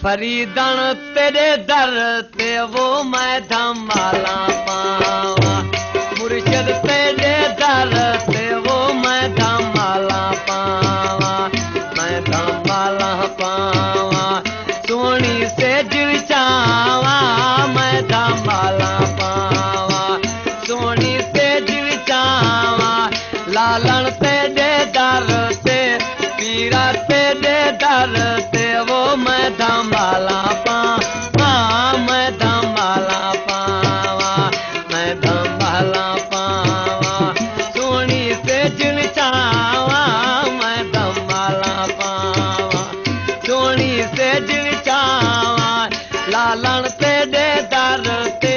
फरीदन तेरे दर ते वो मैं धमाला पावा मुर्शिद तेरे दर ते वो मैं धमाला पावा मैं धमाला पावा सोनी से जिचावा मैं धमाला पावा सोनी से जिचावा लालन तेरे दर ते पीरा तेरे दर ते वो मैं धमाला पावा मैं धमाला पावा मैं धमाला पावा सोनी से जिचावा मैं धमाला पावा सोनी से जिचावा लालन तेरे दर ते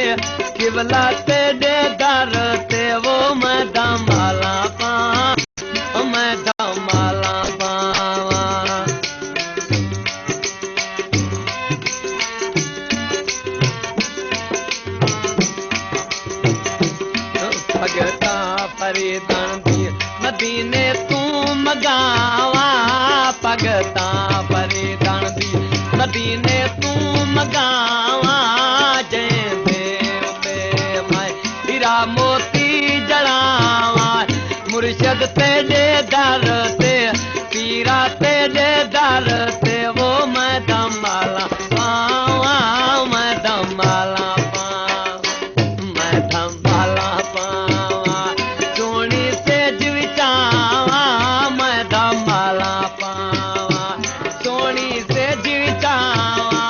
किबला तेरे दर ते वो मैं धमाला पावा मैं धमाला पावा भगता फरीदन दी मदीने तू मगावा भगता फरीदन दी मदीने तू मगावा जैंदे उते मैं हीरा मोती जड़ावा मुर्शिद तेरे दर ते पीरा तेरे दर ते वो मैं धमाला पावा मैं धमाला मैं धमाला पावा सोनी से जिचावा मैं धमाला पावा सोनी से जिचावा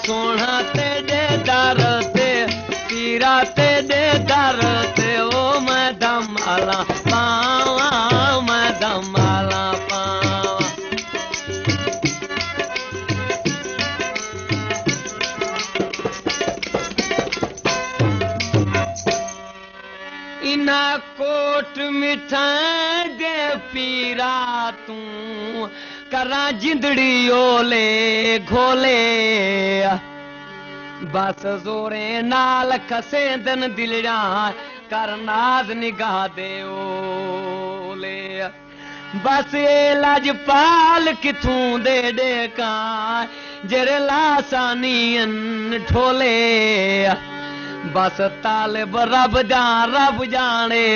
सोना तेरे दर ते पीरा तेरे दर ते वो मैं धमाला पावा मैं धमाला पावा इना कोट मिठाई दे पीरा तू करा जिंदड़ी ओले घोले बस जोरे नाल खसे दिन दिलड़ा कर नाज निगाह दे ओले बस ये लजपाल किथूं दे का जेरे लासानियन ठोले बस तालिब रब जाने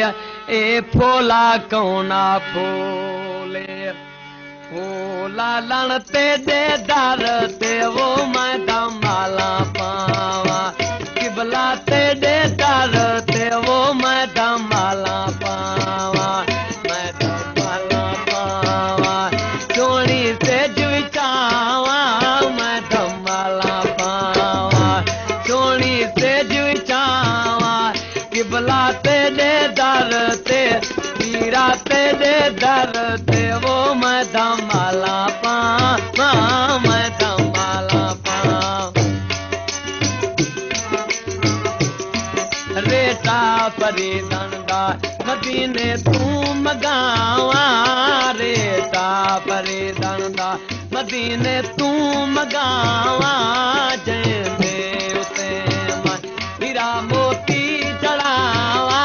ए फोला कौना फोले ओ लालन तेरे दर ते वो मैं धमाला पावा किबला तेरे दर ते वो मैं धमाला पावा मैं धमाला पावा सोनी से जिचावा मैं धमाला पावा सोनी से जिचावा किबला तेरे दर ते पीरा तेरे दर ते वो मैं धमाला पावा मैं धमाला पावा रेता फरीदन दा मदीने तू मगावा रेता फरीदन दा मदीने तू मगावा जैंदे उते मैं हीरा मोती जड़ावा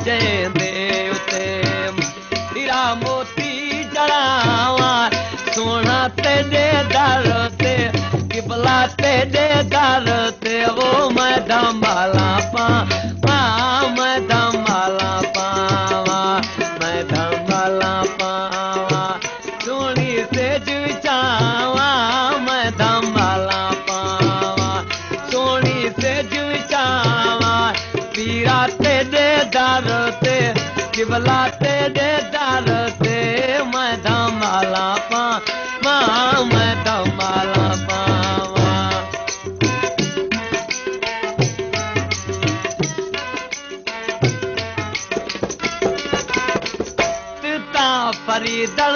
जैंदे उते हीरा मोती जड़ावा सोना तेरे दर ते किबला तेरे दर ते वो मैं धमाला पावा मैं धमाला पावा मैं धमाला पावा सोनी से जिचावा मैं धमाला पावा सोनी से जिचावा पीरा तेरे दर ते किबला तेरे दर ते मैं धमाला पावा मैं धमाला पावा फरीदन